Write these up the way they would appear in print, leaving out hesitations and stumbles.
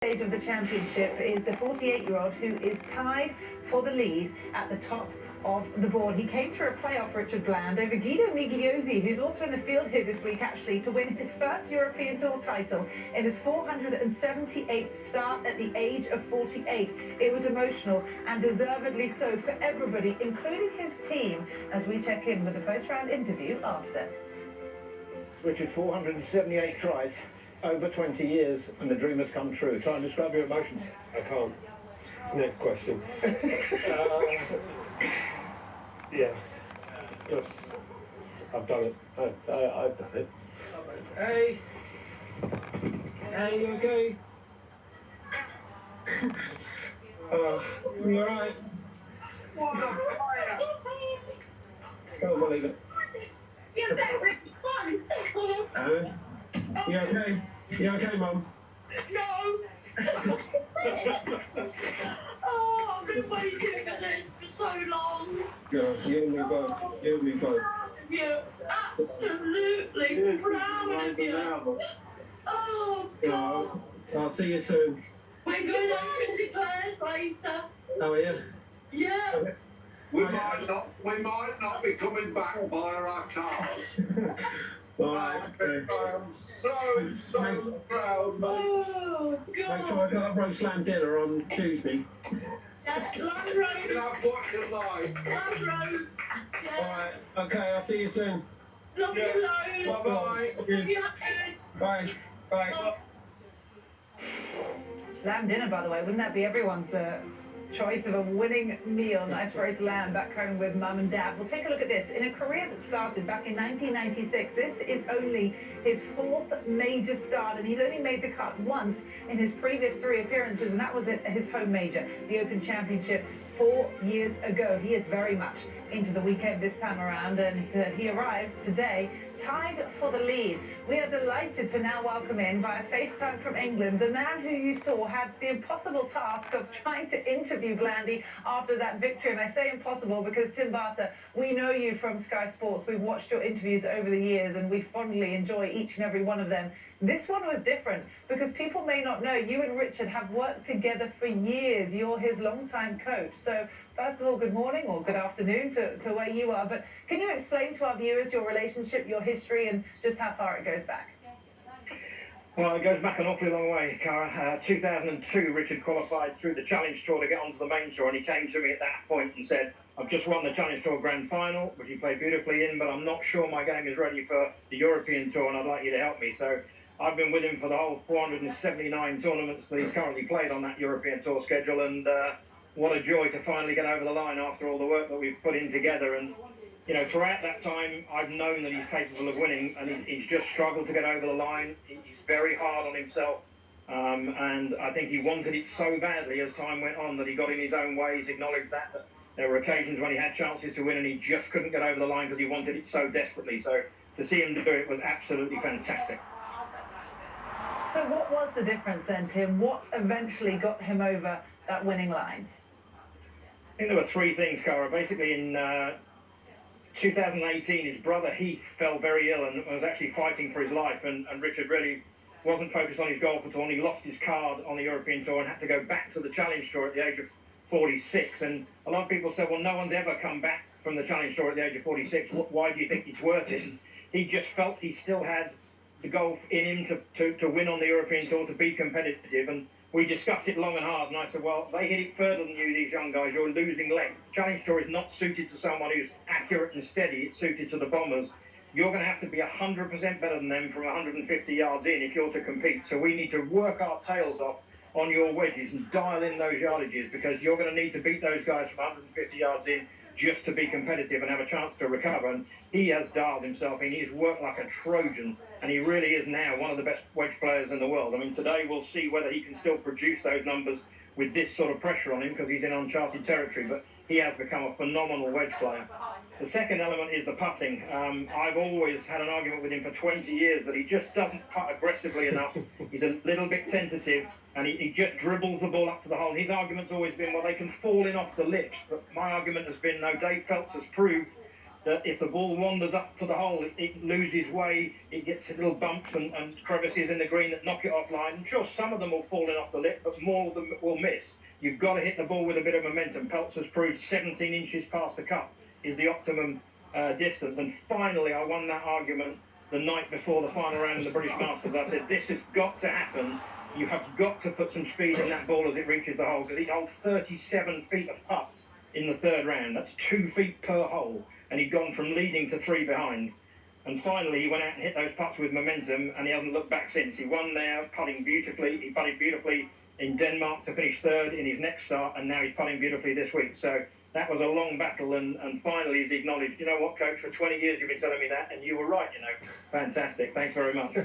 Stage of the championship is the 48-year-old who is tied for the lead at the top of the board. He came through a playoff, Richard Bland, over Guido Migliozzi, who's also in the field here this week, actually, to win his first European Tour title in his 478th start at the age of 48. It was emotional, and deservedly so for everybody, including his team, as we check in with the post-round interview after. Richard, 478 tries, over 20 years, and the dream has come true. Try and describe your emotions. I can't. Next question. Yeah, just I've done it. I've done it. Hey, you okay? You alright? Can't believe it. You're very fun. You okay? You okay, Mum? No. Oh, I've been waiting for this for so long. Yeah, you and me both. You and me both. You're absolutely proud of you. Oh, God. I'll see you soon. We're going over to Claire's later. How are you? Yes. We might not be coming back via our cars. Alright, okay. I'm so proud, mate. Oh, Make sure I God. got a roast lamb dinner on Tuesday. That's Land You can Road. have what you like. Land Road. Yeah. Alright, okay, I'll see you soon. Love Yeah. you loads. Bye-bye. Love you loads. Bye. Bye. Lamb dinner, by the way, wouldn't that be everyone's choice of a winning meal? Nice roast lamb back home with mum and dad. We'll take a look at this. In a career that started back in 1996, this is only his fourth major start, and he's only made the cut once in his previous three appearances, and that was at his home major, the Open Championship, 4 years ago. He is very much into the weekend this time around, and he arrives today tied for the lead. We are delighted to now welcome in via FaceTime from England the man who you saw had the impossible task of trying to interview Blandy after that victory. And I say impossible because, Tim Barter, we know you from Sky Sports. We've watched your interviews over the years and we fondly enjoy each and every one of them. This one was different because people may not know you and Richard have worked together for years. You're his longtime coach. So first of all, good morning or good afternoon to where you are. But can you explain to our viewers your relationship, your history, and just how far it goes back? Well, it goes back an awfully long way, Cara. 2002, Richard qualified through the Challenge Tour to get onto the main tour, and he came to me at that point and said, I've just won the Challenge Tour Grand Final, which he played beautifully in, but I'm not sure my game is ready for the European Tour, and I'd like you to help me. So I've been with him for the whole 479 tournaments that he's currently played on that European Tour schedule, and what a joy to finally get over the line after all the work that we've put in together. And you know, throughout that time, I've known that he's capable of winning, and he's just struggled to get over the line. He's very hard on himself, and I think he wanted it so badly as time went on that he got in his own way. He's acknowledged that there were occasions when he had chances to win and he just couldn't get over the line because he wanted it so desperately. So to see him do it was absolutely fantastic. So what was the difference then, Tim? What eventually got him over that winning line? I think there were three things, Cara. Basically, in 2018, his brother Heath fell very ill and was actually fighting for his life, and Richard really wasn't focused on his golf at all, and he lost his card on the European Tour and had to go back to the Challenge Tour at the age of 46. And a lot of people said, well, no one's ever come back from the Challenge Tour at the age of 46. Why do you think it's worth it? And he just felt he still had the golf in him to win on the European Tour, to be competitive. And we discussed it long and hard, and I said, well, they hit it further than you, these young guys. You're losing length. Challenge Tour is not suited to someone who's accurate and steady. It's suited to the bombers. You're going to have to be 100% better than them from 150 yards in if you're to compete. So we need to work our tails off on your wedges and dial in those yardages, because you're going to need to beat those guys from 150 yards in just to be competitive and have a chance to recover. And he has dialed himself in. He's worked like a Trojan, and he really is now one of the best wedge players in the world. I mean, today we'll see whether he can still produce those numbers with this sort of pressure on him, because he's in uncharted territory, but he has become a phenomenal wedge player. The second element is the putting. I've always had an argument with him for 20 years that he just doesn't putt aggressively enough. He's a little bit tentative, and he just dribbles the ball up to the hole. And his argument's always been, well, they can fall in off the lips. But my argument has been, no, Dave Phelps has proved that if the ball wanders up to the hole, it loses way, it gets little bumps and crevices in the green that knock it offline. And sure, some of them will fall in off the lip, but more of them will miss. You've got to hit the ball with a bit of momentum. Peltz has proved 17 inches past the cup is the optimum distance. And finally, I won that argument the night before the final round of the British Masters. I said, this has got to happen. You have got to put some speed in that ball as it reaches the hole, because he holds 37 feet of putts in the third round. That's 2 feet per hole. And he'd gone from leading to 3 behind. And finally, he went out and hit those putts with momentum, and he hasn't looked back since. He won there, putting beautifully. He putted beautifully in Denmark to finish third in his next start, and now he's putting beautifully this week. So that was a long battle, and finally he's acknowledged, you know what, coach, for 20 years you've been telling me that, and you were right, you know. Fantastic. Thanks very much.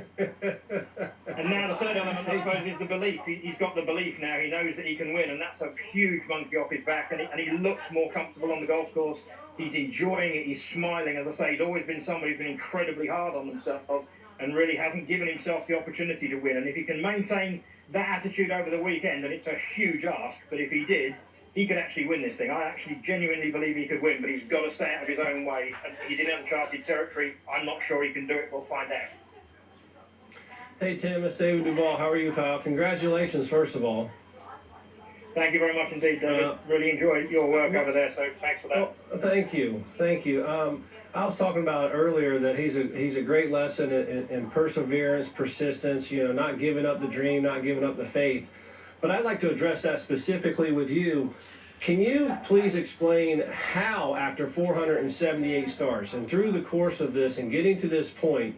And now the third element, I suppose, is the belief. He's got the belief now. He knows that he can win, and that's a huge monkey off his back, and he looks more comfortable on the golf course. He's enjoying it. He's smiling. As I say, he's always been somebody who's been incredibly hard on himself and really hasn't given himself the opportunity to win. And if he can maintain that attitude over the weekend, and it's a huge ask, but if he did, he could actually win this thing. I actually genuinely believe he could win, but he's got to stay out of his own way. And he's in uncharted territory. I'm not sure he can do it. We'll find out. Hey, Tim, it's David Duval. How are you, pal? Congratulations, first of all. Thank you very much indeed, David. Really enjoyed your work over there, so thanks for that. Well, thank you. I was talking about earlier that he's a great lesson in perseverance, persistence, you know, not giving up the dream, not giving up the faith. But I'd like to address that specifically with you. Can you please explain how, after 478 starts, and through the course of this and getting to this point,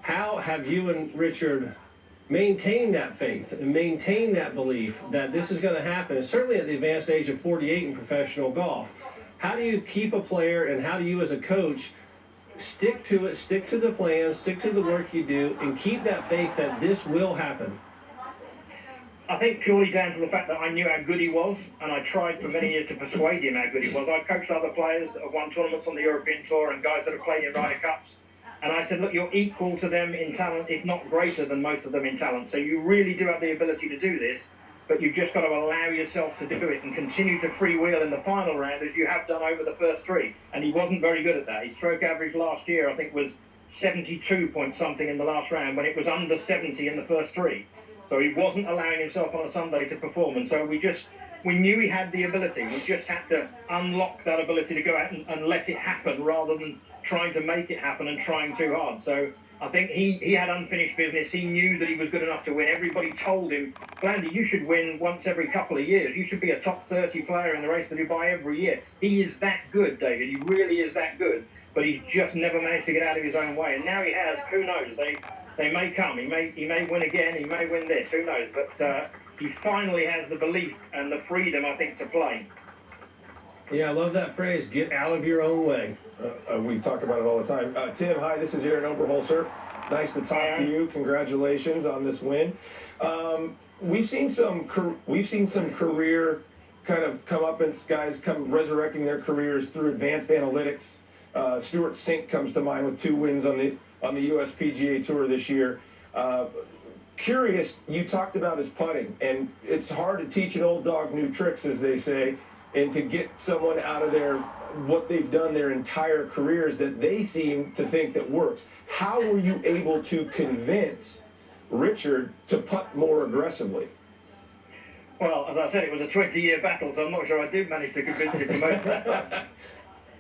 how have you and Richard maintain that faith and maintain that belief that this is going to happen, and certainly at the advanced age of 48 in professional golf? How do you keep a player, and how do you as a coach stick to it, stick to the plan, stick to the work you do, and keep that faith that this will happen? I think purely down to the fact that I knew how good he was, and I tried for many years to persuade him how good he was. I coached other players that have won tournaments on the European Tour and guys that have played in Ryder Cups. And I said, look, you're equal to them in talent, if not greater than most of them in talent. So you really do have the ability to do this, but you've just got to allow yourself to do it and continue to freewheel in the final round as you have done over the first 3. And he wasn't very good at that. His stroke average last year, I think, was 72 point something in the last round, when it was under 70 in the first 3. So he wasn't allowing himself on a Sunday to perform. And so we knew he had the ability. We just had to unlock that ability to go out and let it happen, rather than trying to make it happen and trying too hard. So I think he had unfinished business. He knew that he was good enough to win. Everybody told him, Blandy, you should win once every couple of years. You should be a top 30 player in the race to Dubai every year. He is that good, David. He really is that good. But he's just never managed to get out of his own way. And now he has. Who knows? They may come. He may win again. He may win this. Who knows? But he finally has the belief and the freedom, I think, to play. Yeah, I love that phrase, get out of your own way. We talk about it all the time. Tim, hi, this is Aaron Oberholzer. Nice to talk to you. Congratulations on this win. We've seen some career kind of come up, and guys come resurrecting their careers through advanced analytics. Stuart Sink comes to mind with 2 wins on the US PGA Tour this year. Curious, you talked about his putting, and it's hard to teach an old dog new tricks, as they say, and to get someone out of what they've done their entire careers that they seem to think that works. How were you able to convince Richard to putt more aggressively? Well, as I said, it was a 20-year battle, so I'm not sure I did manage to convince him to most of that time.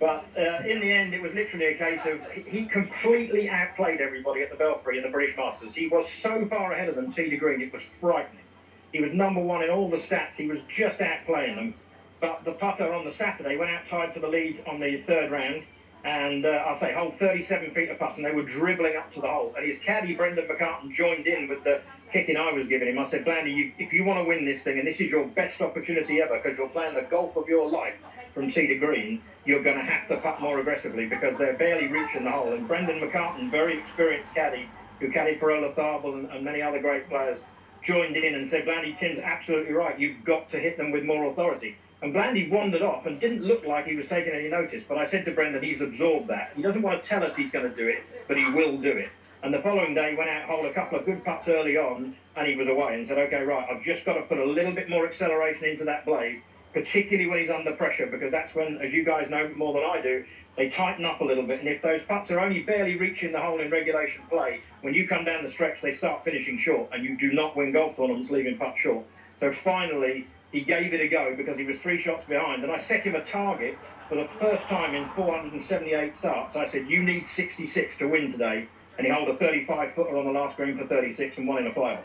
But in the end, it was literally a case of he completely outplayed everybody at the Belfry in the British Masters. He was so far ahead of them, tee to green, it was frightening. He was number 1 in all the stats. He was just outplaying them. But the putter on the Saturday went out tied for the lead on the 3rd round, and I'll say hold 37 feet of putts, and they were dribbling up to the hole. And his caddy, Brendan McCartan, joined in with the kicking I was giving him. I said, Blandy, if you want to win this thing, and this is your best opportunity ever, because you're playing the golf of your life from tee to green, you're going to have to putt more aggressively, because they're barely reaching the hole. And Brendan McCartan, very experienced caddy, who caddied for Ola Tharbel and many other great players, joined in and said, Blandy, Tim's absolutely right. You've got to hit them with more authority. And Blandy wandered off and didn't look like he was taking any notice. But I said to Brendan, he's absorbed that. He doesn't want to tell us he's going to do it, but he will do it. And the following day, went out, holed a couple of good putts early on, and he was away and said, okay, right, I've just got to put a little bit more acceleration into that blade, particularly when he's under pressure, because that's when, as you guys know more than I do, they tighten up a little bit, and if those putts are only barely reaching the hole in regulation play, when you come down the stretch, they start finishing short, and you do not win golf tournaments leaving putts short. So finally, he gave it a go because he was 3 shots behind, and I set him a target for the first time in 478 starts. I said, you need 66 to win today, and he held a 35-footer on the last green for 36 and won in a playoff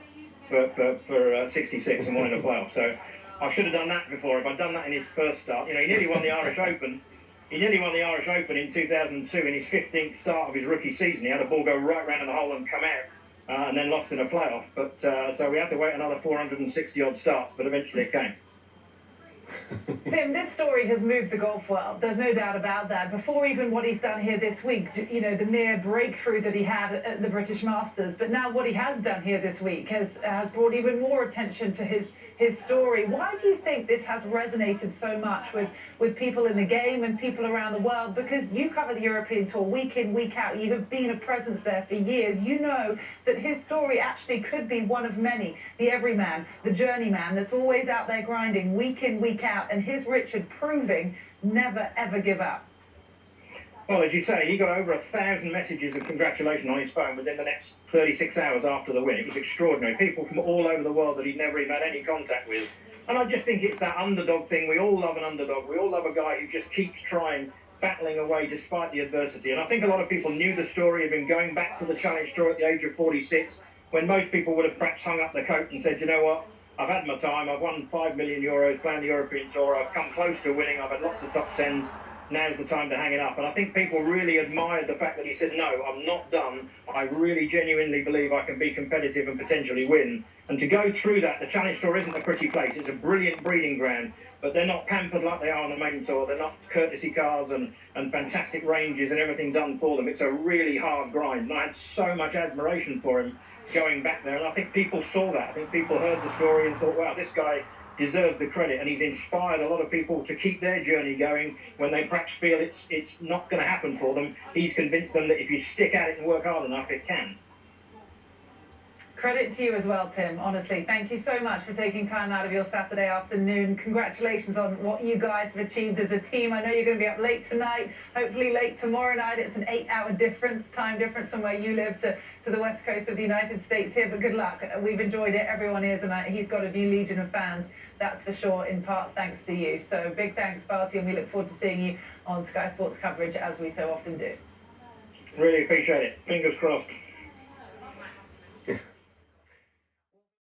for 66 and won in a playoff. So I should have done that before. If I'd done that in his first start, he nearly won the Irish Open. He nearly won the Irish Open in 2002 in his 15th start of his rookie season. He had a ball go right round in the hole and come out, and then lost in a playoff. But so we had to wait another 460 odd starts, but eventually it came. Tim, this story has moved the golf world. There's no doubt about that. Before even what he's done here this week, the mere breakthrough that he had at the British Masters, but now what he has done here this week has brought even more attention to his story. Why do you think this has resonated so much with people in the game and people around the world? Because you cover the European Tour week in, week out. You have been a presence there for years. You know that his story actually could be one of many. The everyman, the journeyman that's always out there grinding week in, week out. And here's Richard proving never, ever give up. Well, as you say, he got over 1,000 messages of congratulations on his phone within the next 36 hours after the win. It was extraordinary. People from all over the world that he'd never even had any contact with. And I just think it's that underdog thing. We all love an underdog. We all love a guy who just keeps trying, battling away despite the adversity. And I think a lot of people knew the story of him going back to the Challenge Tour at the age of 46, when most people would have perhaps hung up the coat and said, you know what, I've had my time. I've won 5 million euros playing the European Tour. I've come close to winning. I've had lots of top tens. Now's the time to hang it up. And I think people really admired the fact that he said, no, I'm not done. I really genuinely believe I can be competitive and potentially win. And to go through that, the Challenge Tour isn't a pretty place. It's a brilliant breeding ground, but they're not pampered like they are on the main tour. They're not courtesy cars and fantastic ranges and everything done for them. It's a really hard grind. And I had so much admiration for him going back there. And I think people saw that. I think people heard the story and thought, wow, this guy deserves the credit, and he's inspired a lot of people to keep their journey going when they perhaps feel it's not going to happen for them. He's convinced them that if you stick at it and work hard enough, it can. Credit to you as well, Tim. Honestly, thank you so much for taking time out of your Saturday afternoon. Congratulations on what you guys have achieved as a team. I know you're going to be up late tonight, hopefully late tomorrow night. It's an 8-hour time difference from where you live to the west coast of the United States here, but good luck. We've enjoyed it. Everyone is, and he's got a new legion of fans, that's for sure, in part thanks to you. So big thanks, Barty, and we look forward to seeing you on Sky Sports coverage as we so often do. Really appreciate it. Fingers crossed.